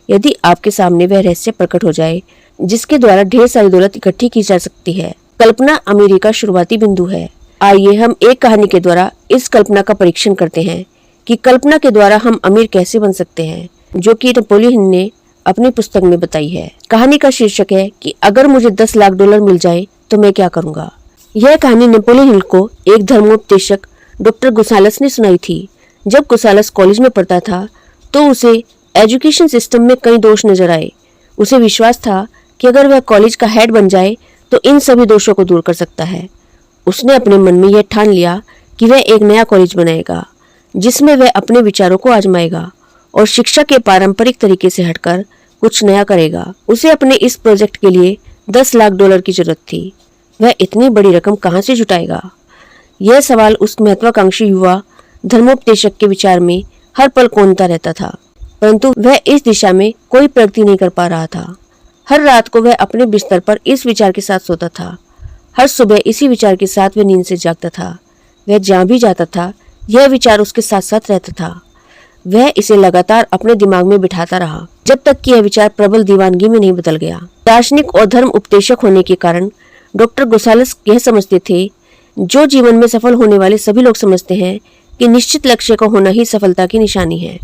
यदि आपके सामने वह रहस्य प्रकट हो जाए जिसके द्वारा ढेर सारी दौलत इकट्ठी की जा सकती है। कल्पना अमीरी का शुरुआती बिंदु है। आइए हम एक कहानी के द्वारा इस कल्पना का परीक्षण करते हैं कि कल्पना के द्वारा हम अमीर कैसे बन सकते हैं, जो कि नेपोलियन ने अपनी पुस्तक में बताई है। कहानी का शीर्षक है कि अगर मुझे 10 लाख डॉलर मिल जाए तो मैं क्या करूंगा। यह कहानी नेपोलियन हिल को एक धर्मोपदेशक डॉक्टर गुसालस ने सुनाई थी। जब गुसालस कॉलेज में पढ़ता था तो उसे एजुकेशन सिस्टम में कई दोष नजर आए। उसे विश्वास था कि अगर वह कॉलेज का हेड बन जाए तो इन सभी दोषों को दूर कर सकता है। उसने अपने मन में यह ठान लिया कि वह एक नया कॉलेज बनाएगा जिसमें वह अपने विचारों को आजमाएगा और शिक्षा के पारंपरिक तरीके से हटकर कुछ नया करेगा। उसे अपने इस प्रोजेक्ट के लिए 10 लाख डॉलर की जरूरत थी। वह इतनी बड़ी रकम कहां से जुटाएगा? यह सवाल उस महत्वाकांक्षी युवा धर्मोपदेशक के विचार में हर पल कोंदता रहता था, परंतु वह इस दिशा में कोई प्रगति नहीं कर पा रहा था। हर रात को वह अपने बिस्तर पर इस विचार के साथ सोता था। हर सुबह इसी विचार के साथ वह नींद से जागता था। वह जहाँ भी जाता था यह विचार उसके साथ साथ रहता था। वह इसे लगातार अपने दिमाग में बिठाता रहा जब तक कि यह विचार प्रबल दीवानगी में नहीं बदल गया। दार्शनिक और धर्म उपदेशक होने के कारण डॉक्टर गुसालस यह समझते थे, जो जीवन में सफल होने वाले सभी लोग समझते हैं कि निश्चित लक्ष्य का होना ही सफलता की निशानी है।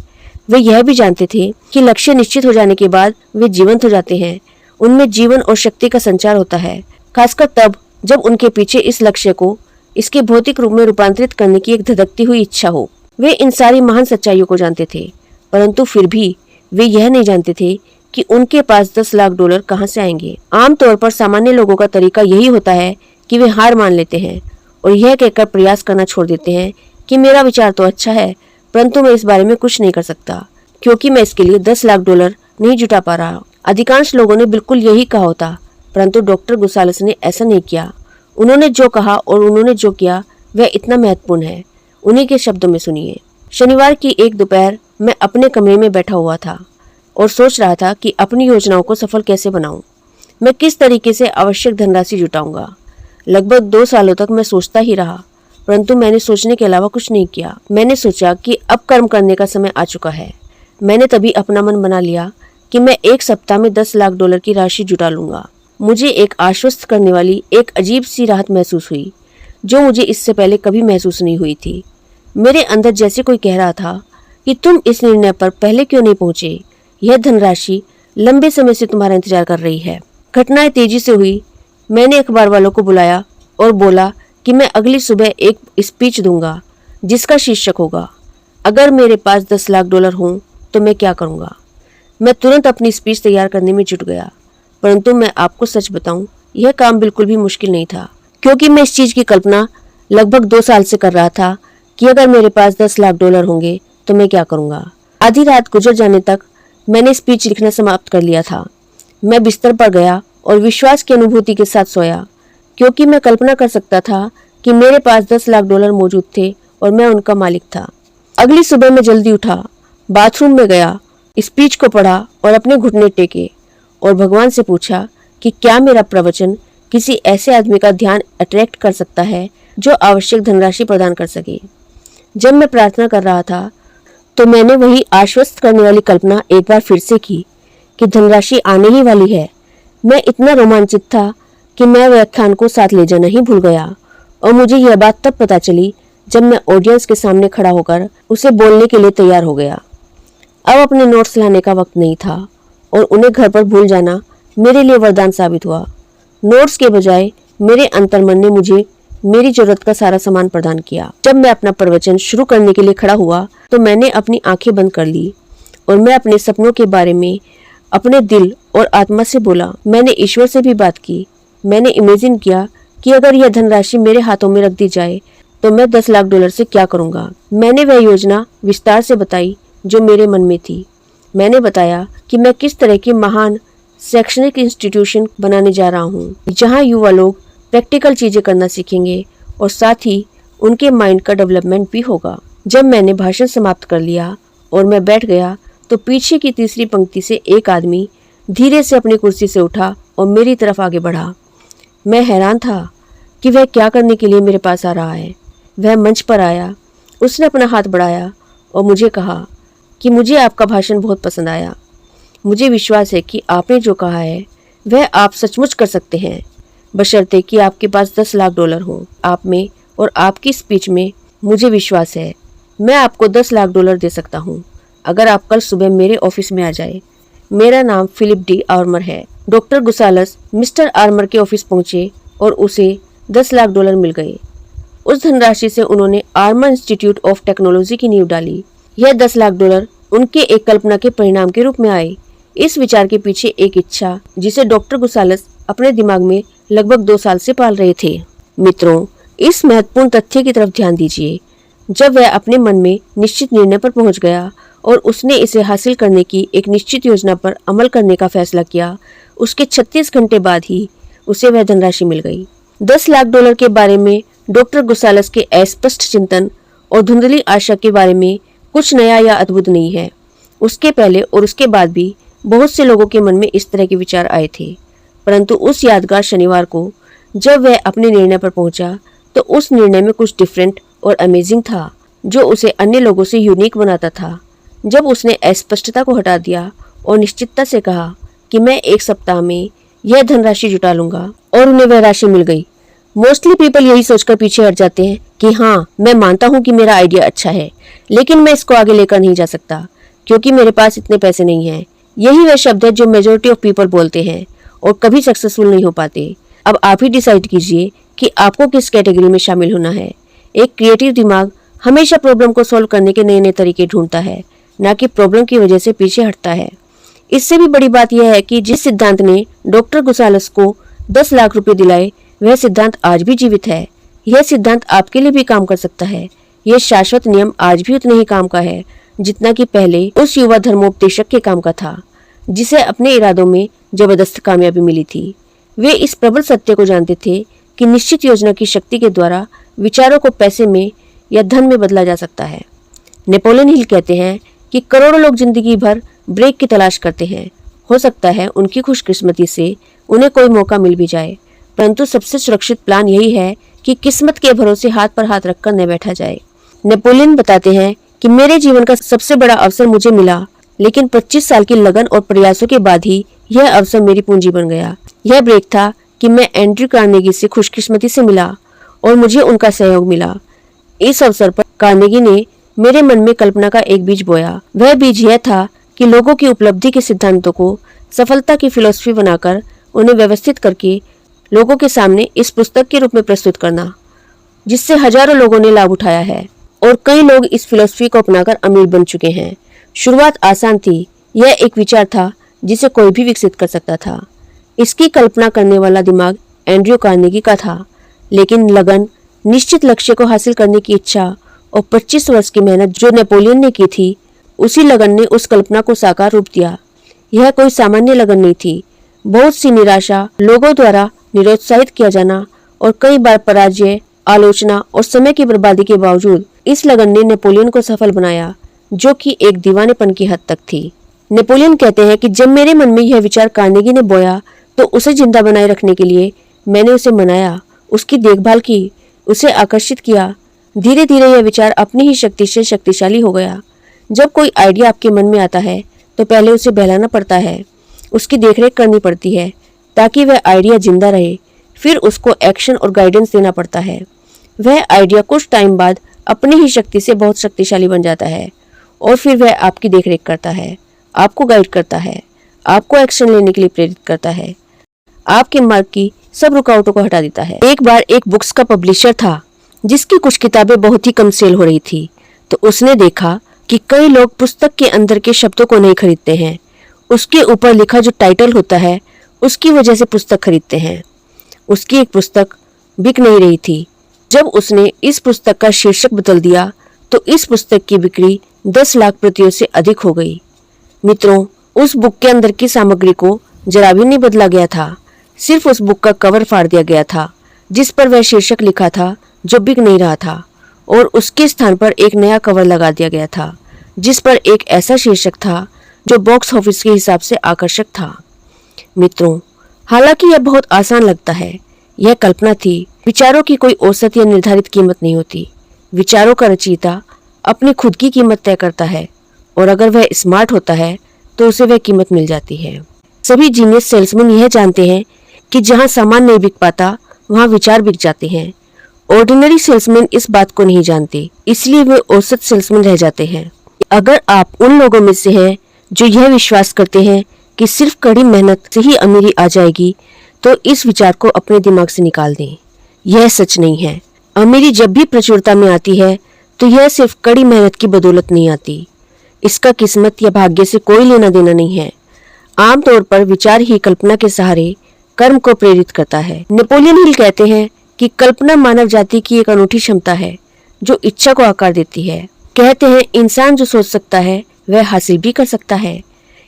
वे यह भी जानते थे कि लक्ष्य निश्चित हो जाने के बाद वे जीवंत हो जाते हैं। उनमें जीवन और शक्ति का संचार होता है, खासकर तब जब उनके पीछे इस लक्ष्य को इसके भौतिक रूप में रूपांतरित करने की एक धधकती हुई इच्छा हो। वे इन सारी महान सच्चाइयों को जानते थे, परंतु फिर भी वे यह नहीं जानते थे कि उनके पास 10 लाख डॉलर कहां से आएंगे। आमतौर पर सामान्य लोगों का तरीका यही होता है कि वे हार मान लेते हैं और यह कहकर प्रयास करना छोड़ देते हैं कि मेरा विचार तो अच्छा है, परंतु मैं इस बारे में कुछ नहीं कर सकता क्योंकि मैं इसके लिए 10 लाख डॉलर नहीं जुटा पा रहा। अधिकांश लोगों ने बिल्कुल यही कहा होता, परंतु डॉक्टर गुसालस ने ऐसा नहीं किया। उन्होंने जो कहा और उन्होंने जो किया वह इतना महत्वपूर्ण है। उन्हीं के शब्दों में सुनिए। शनिवार की एक दोपहर मैं अपने कमरे में बैठा हुआ था और सोच रहा था कि अपनी योजनाओं को सफल कैसे बनाऊं। मैं किस तरीके से आवश्यक धनराशि जुटाऊंगा। लगभग 2 सालों तक मैं सोचता ही रहा, परंतु मैंने सोचने के अलावा कुछ नहीं किया। मैंने सोचा कि अब कर्म करने का समय आ चुका है। मैंने तभी अपना मन बना लिया कि मैं 1 सप्ताह में 10 लाख डॉलर की राशि जुटा लूंगा। मुझे एक आश्वस्त करने वाली एक अजीब सी राहत महसूस हुई, जो मुझे इससे पहले कभी महसूस नहीं हुई थी। मेरे अंदर जैसे कोई कह रहा था कि तुम इस निर्णय पर पहले क्यों नहीं पहुंचे। यह धनराशि लंबे समय से तुम्हारा इंतजार कर रही है। घटनाएं तेजी से हुई। मैंने अखबार वालों को बुलाया और बोला कि मैं अगली सुबह एक स्पीच दूंगा जिसका शीर्षक होगा, अगर मेरे पास 10 लाख डॉलर हों तो मैं क्या करूंगा। मैं तुरंत अपनी स्पीच तैयार करने में जुट गया, परंतु मैं आपको सच बताऊं, यह काम बिल्कुल भी मुश्किल नहीं था, क्योंकि मैं इस चीज की कल्पना लगभग 2 साल से कर रहा था कि अगर मेरे पास 10 लाख डॉलर होंगे तो मैं क्या करूंगा। आधी रात गुजर जाने तक मैंने स्पीच लिखना समाप्त कर लिया था। मैं बिस्तर पर गया और विश्वास की अनुभूति के साथ सोया, क्योंकि मैं कल्पना कर सकता था कि मेरे पास 10 लाख डॉलर मौजूद थे और मैं उनका मालिक था। अगली सुबह मैं जल्दी उठा, बाथरूम में गया, स्पीच को पढ़ा और अपने घुटने टेके और भगवान से पूछा कि क्या मेरा प्रवचन किसी ऐसे आदमी का ध्यान अट्रैक्ट कर सकता है जो आवश्यक धनराशि प्रदान कर सके। जब मैं प्रार्थना कर रहा था तो मैंने वही आश्वस्त करने वाली कल्पना एक बार फिर से की कि धनराशि आने ही वाली है। मैं इतना रोमांचित था कि मैं व्याख्यान को साथ ले जाना ही भूल गया और मुझे यह बात तब पता चली जब मैं ऑडियंस के सामने खड़ा होकर उसे बोलने के लिए तैयार हो गया। अब अपने नोट्स लाने का वक्त नहीं था और उन्हें घर पर भूल जाना मेरे लिए वरदान साबित हुआ। नोट्स के बजाय मेरे अंतर्मन ने मुझे मेरी जरूरत का सारा सामान प्रदान किया। जब मैं अपना प्रवचन शुरू करने के लिए खड़ा हुआ तो मैंने अपनी आंखें बंद कर ली और मैं अपने सपनों के बारे में अपने दिल और आत्मा से बोला। मैंने ईश्वर से भी बात की। मैंने इमेजिन किया कि अगर यह धनराशि मेरे हाथों में रख दी जाए तो मैं 10 लाख डॉलर से क्या करूंगा। मैंने वह योजना विस्तार से बताई जो मेरे मन में थी। मैंने बताया कि मैं किस तरह की महान शैक्षणिक इंस्टीट्यूशन बनाने जा रहा हूँ, जहाँ युवा लोग प्रैक्टिकल चीजें करना सीखेंगे और साथ ही उनके माइंड का डेवलपमेंट भी होगा। जब मैंने भाषण समाप्त कर लिया और मैं बैठ गया तो पीछे की तीसरी पंक्ति से एक आदमी धीरे से अपनी कुर्सी से उठा और मेरी तरफ आगे बढ़ा। मैं हैरान था कि वह क्या करने के लिए मेरे पास आ रहा है। वह मंच पर आया, उसने अपना हाथ बढ़ाया और मुझे कहा कि मुझे आपका भाषण बहुत पसंद आया। मुझे विश्वास है कि आपने जो कहा है वह आप सचमुच कर सकते हैं, बशर्ते कि आपके पास 10 लाख डॉलर हों। आप में और आपकी स्पीच में मुझे विश्वास है। मैं आपको 10 लाख डॉलर दे सकता हूँ अगर आप कल सुबह मेरे ऑफिस में आ जाए। मेरा नाम फिलिप डी आर्मर है। डॉक्टर गुसालस मिस्टर आर्मर के ऑफिस पहुंचे और उसे 10 लाख डॉलर मिल गए। उस धनराशि से उन्होंने आर्मर इंस्टीट्यूट ऑफ टेक्नोलॉजी की नींव डाली। यह 10 लाख डॉलर उनके एक कल्पना के परिणाम के रूप में आए। इस विचार के पीछे एक इच्छा जिसे डॉक्टर गुसालस अपने दिमाग में लगभग 2 साल से पाल रहे थे। मित्रों, इस महत्वपूर्ण तथ्य की तरफ ध्यान दीजिए। जब वह अपने मन में निश्चित निर्णय पर पहुंच गया और उसने इसे हासिल करने की एक निश्चित योजना पर अमल करने का फैसला किया, उसके 36 घंटे बाद ही उसे वह धनराशि मिल गई। 10 लाख डॉलर के बारे में डॉक्टर गुसालस के अस्पष्ट चिंतन और धुंधली आशा के बारे में कुछ नया या अद्भुत नहीं है। उसके पहले और उसके बाद भी बहुत से लोगों के मन में इस तरह के विचार आए थे, परंतु उस यादगार शनिवार को जब वह अपने निर्णय पर पहुंचा तो उस निर्णय में कुछ डिफरेंट और अमेजिंग था जो उसे अन्य लोगों से यूनिक बनाता था। जब उसने अस्पष्टता को हटा दिया और निश्चितता से कहा कि मैं 1 सप्ताह में यह धनराशि जुटा लूंगा, और उन्हें वह राशि मिल गई। मोस्टली पीपल यही सोचकर पीछे हट जाते हैं कि हाँ, मैं मानता हूँ कि मेरा आइडिया अच्छा है, लेकिन मैं इसको आगे लेकर नहीं जा सकता क्योंकि मेरे पास इतने पैसे नहीं हैं। यही वह शब्द है जो मेजोरिटी ऑफ पीपल बोलते हैं और कभी सक्सेसफुल नहीं हो पाते। अब आप ही डिसाइड कीजिए कि आपको किस कैटेगरी में शामिल होना है। एक क्रिएटिव दिमाग हमेशा प्रॉब्लम को सॉल्व करने के नए नए तरीके ढूंढता है, न कि प्रॉब्लम की वजह से पीछे हटता है। इससे भी बड़ी बात यह है कि जिस सिद्धांत ने डॉक्टर गुसालस को 10 लाख रुपए दिलाए, वह सिद्धांत आज भी जीवित है। यह सिद्धांत आपके लिए भी काम कर सकता है। यह शाश्वत नियम आज भी उतने ही काम का है जितना कि पहले उस युवा धर्मोपदेशक के काम का था जिसे अपने इरादों में जबरदस्त कामयाबी मिली थी। वे इस प्रबल सत्य को जानते थे कि निश्चित योजना की शक्ति के द्वारा विचारों को पैसे में या धन में बदला जा सकता है। नेपोलियन हिल कहते हैं कि करोड़ों लोग जिंदगी भर ब्रेक की तलाश करते हैं। हो सकता है उनकी खुशकिस्मती से उन्हें कोई मौका मिल भी जाए, परंतु सबसे सुरक्षित प्लान यही है कि किस्मत के भरोसे हाथ पर हाथ रखकर न बैठा जाए। नेपोलियन बताते हैं कि मेरे जीवन का सबसे बड़ा अवसर मुझे मिला, लेकिन 25 साल की लगन और प्रयासों के बाद ही यह अवसर मेरी पूंजी बन गया। यह ब्रेक था कि मैं एंड्रयू कार्नेगी से खुशकिस्मती से मिला और मुझे उनका सहयोग मिला। इस अवसर पर कार्नेगी ने मेरे मन में कल्पना का एक बीज बोया। वह बीज यह था कि लोगों की उपलब्धि के सिद्धांतों को सफलता की फिलॉसफी बनाकर उन्हें व्यवस्थित करके लोगों के सामने इस पुस्तक के रूप में प्रस्तुत करना, जिससे हजारों लोगों ने लाभ उठाया है और कई लोग इस फिलॉसफी को अपनाकर अमीर बन चुके हैं। शुरुआत आसान थी। यह एक विचार था जिसे कोई भी विकसित कर सकता था। इसकी कल्पना करने वाला दिमाग एंड्रयू कार्नेगी का था, लेकिन लगन, निश्चित लक्ष्य को हासिल करने की इच्छा और 25 वर्ष की मेहनत जो नेपोलियन ने की थी, उसी लगन ने उस कल्पना को साकार रूप दिया। यह कोई सामान्य लगन नहीं थी। बहुत सी निराशा, लोगों द्वारा निरुत्साहित किया जाना और कई बार पराजय, आलोचना और समय की बर्बादी के बावजूद इस लगन ने नेपोलियन को सफल बनाया, जो कि एक दीवानेपन की हद तक थी। नेपोलियन कहते हैं कि जब मेरे मन में यह विचार कार्नेगी ने बोया तो उसे जिंदा बनाए रखने के लिए मैंने उसे मनाया, उसकी देखभाल की, उसे आकर्षित किया। धीरे धीरे यह विचार अपनी ही शक्ति से शक्तिशाली हो गया। जब कोई आइडिया आपके मन में आता है तो पहले उसे बहलाना पड़ता है, उसकी देखरेख करनी पड़ती है ताकि वह आइडिया जिंदा रहे। फिर उसको एक्शन और गाइडेंस देना पड़ता है। वह आइडिया कुछ टाइम बाद अपनी ही शक्ति से बहुत शक्तिशाली बन जाता है और फिर वह आपकी देखरेख करता है, आपको गाइड करता है, आपको एक्शन लेने के लिए प्रेरित करता है, आपके मार्ग की सब रुकावटों को हटा देता है। एक बार एक बुक्स का पब्लिशर था जिसकी कुछ किताबें बहुत ही कम सेल हो रही थी, तो उसने देखा कि कई लोग पुस्तक के अंदर के शब्दों को नहीं खरीदते हैं, उसके ऊपर लिखा जो टाइटल होता है उसकी वजह से पुस्तक खरीदते हैं। उसकी एक पुस्तक बिक नहीं रही थी। जब उसने इस पुस्तक का शीर्षक बदल दिया तो इस पुस्तक की बिक्री 10 लाख प्रतियों से अधिक हो गई। मित्रों, उस बुक के अंदर की सामग्री को जरा भी नहीं बदला गया था, सिर्फ उस बुक का कवर फाड़ दिया गया था जिस पर वह शीर्षक लिखा था जो बिक नहीं रहा था, और उसके स्थान पर एक नया कवर लगा दिया गया था जिस पर एक ऐसा शीर्षक था जो बॉक्स ऑफिस के हिसाब से आकर्षक था। मित्रों, हालांकि यह बहुत आसान लगता है, यह कल्पना थी। विचारों की कोई औसत या निर्धारित कीमत नहीं होती। विचारों का रचयिता अपनी खुद की कीमत तय करता है, और अगर वह स्मार्ट होता है तो उसे वह कीमत मिल जाती है। सभी जीनियस सेल्समैन यह जानते हैं कि जहां सामान नहीं बिक पाता वहां विचार बिक जाते हैं। ऑर्डिनरी सेल्समैन इस बात को नहीं जानते, इसलिए वे औसत सेल्समैन रह जाते हैं। अगर आप उन लोगों में से हैं जो यह विश्वास करते हैं कि सिर्फ कड़ी मेहनत से ही अमीरी आ जाएगी, तो इस विचार को अपने दिमाग से निकाल दें। यह सच नहीं है। अमीरी जब भी प्रचुरता में आती है तो यह सिर्फ कड़ी मेहनत की बदौलत नहीं आती। इसका किस्मत या भाग्य से कोई लेना देना नहीं है। आमतौर पर विचार ही कल्पना के सहारे कर्म को प्रेरित करता है। नेपोलियन हिल कहते हैं कि कल्पना मानव जाति की एक अनूठी क्षमता है जो इच्छा को आकार देती है। कहते हैं इंसान जो सोच सकता है वह हासिल भी कर सकता है।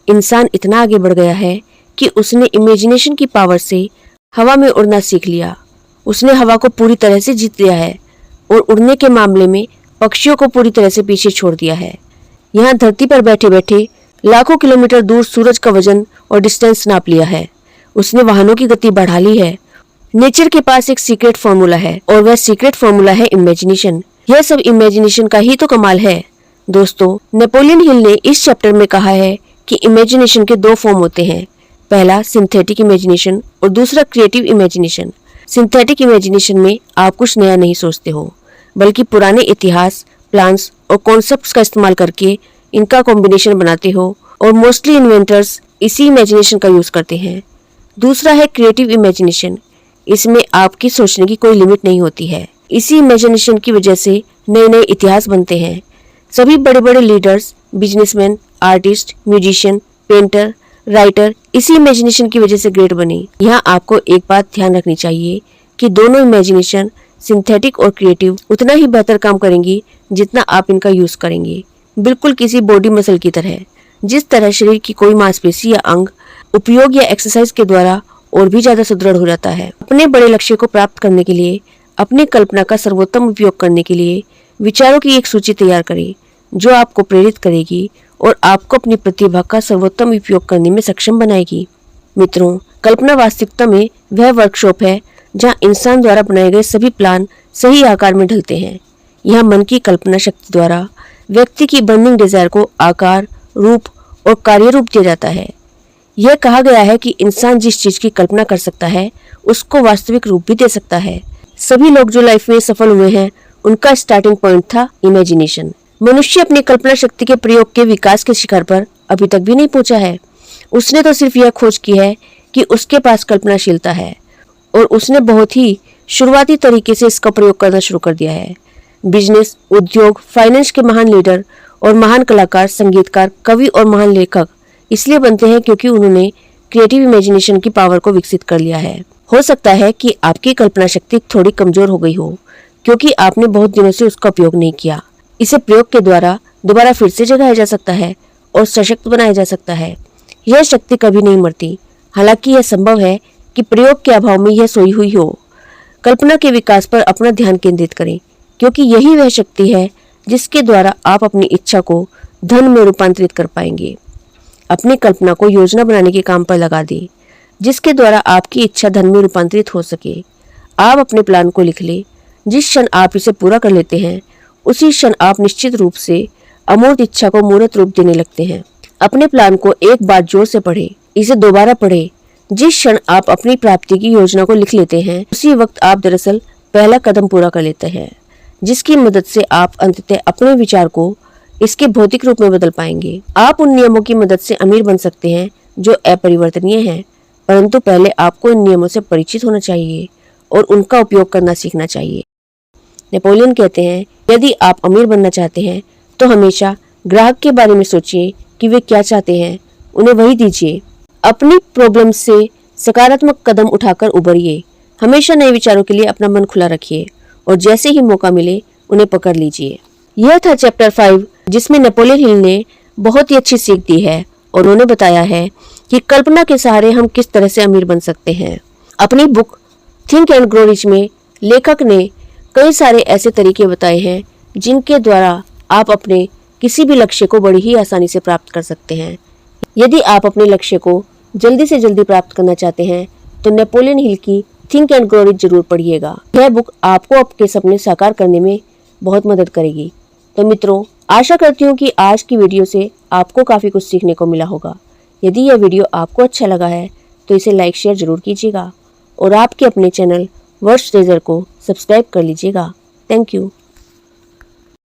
इंसान इतना आगे बढ़ गया है कि उसने इमेजिनेशन की पावर से हवा में उड़ना सीख लिया। उसने हवा को पूरी तरह से जीत लिया है और उड़ने के मामले में पक्षियों को पूरी तरह से पीछे छोड़ दिया है। यहाँ धरती पर बैठे बैठे लाखों किलोमीटर दूर सूरज का वजन और डिस्टेंस नाप लिया है। उसने वाहनों की गति बढ़ा ली है। नेचर के पास एक सीक्रेट फॉर्मूला है और वह सीक्रेट फॉर्मूला है इमेजिनेशन। यह सब इमेजिनेशन का ही तो कमाल है। दोस्तों, नेपोलियन हिल ने इस चैप्टर में कहा है कि इमेजिनेशन के दो फॉर्म होते हैं। पहला सिंथेटिक इमेजिनेशन और दूसरा क्रिएटिव इमेजिनेशन। सिंथेटिक इमेजिनेशन में आप कुछ नया नहीं सोचते हो, बल्कि पुराने इतिहास, प्लान्स और कॉन्सेप्ट्स का इस्तेमाल करके इनका कॉम्बिनेशन बनाते हो और मोस्टली इन्वेंटर्स इसी इमेजिनेशन का यूज करते हैं। दूसरा है क्रिएटिव इमेजिनेशन। इसमें आपकी सोचने की कोई लिमिट नहीं होती है। इसी इमेजिनेशन की वजह से नए नए इतिहास बनते हैं। सभी बड़े बड़े leaders, businessman, artist, musician, painter, writer इसी इमेजिनेशन की वजह से ग्रेट बने। यहाँ आपको एक बात ध्यान रखनी चाहिए कि दोनों इमेजिनेशन, सिंथेटिक और क्रिएटिव, उतना ही बेहतर काम करेंगी जितना आप इनका यूज करेंगे। बिल्कुल किसी बॉडी मसल की तरह। जिस तरह शरीर की कोई मांसपेशी या अंग उपयोग या एक्सरसाइज के द्वारा और भी ज्यादा सुदृढ़ हो जाता है। अपने बड़े लक्ष्य को प्राप्त करने के लिए, अपनी कल्पना का सर्वोत्तम उपयोग करने के लिए विचारों की एक सूची तैयार करें जो आपको प्रेरित करेगी और आपको अपनी प्रतिभा का सर्वोत्तम उपयोग करने में सक्षम बनाएगी। मित्रों, कल्पना वास्तविकता में वह वर्कशॉप है जहां इंसान द्वारा बनाए गए सभी प्लान सही आकार में ढलते हैं। यह मन की कल्पना शक्ति द्वारा व्यक्ति की बर्निंग डिजायर को आकार, रूप और कार्य रूप दिया जाता है। यह कहा गया है कि इंसान जिस चीज की कल्पना कर सकता है उसको वास्तविक रूप भी दे सकता है। सभी लोग जो लाइफ में सफल हुए हैं उनका स्टार्टिंग पॉइंट था इमेजिनेशन। मनुष्य अपनी कल्पना शक्ति के प्रयोग के विकास के शिखर पर अभी तक भी नहीं पहुंचा है। उसने तो सिर्फ यह खोज की है कि उसके पास कल्पनाशीलता है और उसने बहुत ही शुरुआती तरीके से इसका प्रयोग करना शुरू कर दिया है। बिजनेस, उद्योग, फाइनेंस के महान लीडर और महान कलाकार, संगीतकार, कवि और महान लेखक इसलिए बनते हैं क्योंकि उन्होंने क्रिएटिव इमेजिनेशन की पावर को विकसित कर लिया है। हो सकता है कि आपकी कल्पना शक्ति थोड़ी कमजोर हो गई हो क्योंकि आपने बहुत दिनों से उसका उपयोग नहीं किया। इसे प्रयोग के द्वारा दोबारा फिर से जगाया जा सकता है और सशक्त बनाया जा सकता है। यह शक्ति कभी नहीं मरती। हालांकि यह संभव है कि प्रयोग के अभाव में यह सोई हुई हो। कल्पना के विकास पर अपना ध्यान केंद्रित करें क्योंकि यही वह शक्ति है जिसके द्वारा आप अपनी इच्छा को धन में रूपांतरित कर पाएंगे। अपनी कल्पना को योजना बनाने के काम पर लगा दें जिसके द्वारा आपकी इच्छा धन में रूपांतरित हो सके। आप अपने प्लान को लिख लें। जिस क्षण आप इसे पूरा कर लेते हैं उसी क्षण आप निश्चित रूप से अमूर्त इच्छा को मूर्त रूप देने लगते हैं। अपने प्लान को एक बार जोर से पढ़ें, इसे दोबारा पढ़ें। जिस क्षण आप अपनी प्राप्ति की योजना को लिख लेते हैं उसी वक्त आप दरअसल पहला कदम पूरा कर लेते हैं जिसकी मदद से आप अंततः अपने विचार को इसके भौतिक रूप में बदल पाएंगे। आप उन नियमों की मदद से अमीर बन सकते हैं जो अपरिवर्तनीय हैं, परंतु पहले आपको इन नियमों से परिचित होना चाहिए और उनका उपयोग करना सीखना चाहिए। नेपोलियन कहते हैं, यदि आप अमीर बनना चाहते हैं तो हमेशा ग्राहक के बारे में सोचिए कि वे क्या चाहते हैं, उन्हें वही दीजिए। अपनी प्रॉब्लम से सकारात्मक कदम उठाकर उबरिए। हमेशा नए विचारों के लिए अपना मन खुला रखिए और जैसे ही मौका मिले उन्हें पकड़ लीजिए। यह था चैप्टर 5 जिसमें नेपोलियन हिल ने बहुत ही अच्छी सीख दी है और उन्होंने बताया है कि कल्पना के सहारे हम किस तरह से अमीर बन सकते हैं। अपनी book think and grow rich में लेखक ने कई सारे ऐसे तरीके बताए हैं जिनके द्वारा आप अपने किसी भी लक्ष्य को बड़ी ही आसानी से प्राप्त कर सकते हैं। यदि आप अपने लक्ष्य को जल्दी से जल्दी प्राप्त करना चाहते हैं तो नेपोलियन हिल की थिंक एंड ग्रो रिच जरूर पढ़िएगा। यह बुक आपको आपके सपने साकार करने में बहुत मदद करेगी। तो मित्रों, आशा करती हूँ कि आज की वीडियो से आपको काफ़ी कुछ सीखने को मिला होगा। यदि यह वीडियो आपको अच्छा लगा है तो इसे लाइक शेयर जरूर कीजिएगा और आपके अपने चैनल वर्ष ट्रेजर को सब्सक्राइब कर लीजिएगा। Thank you.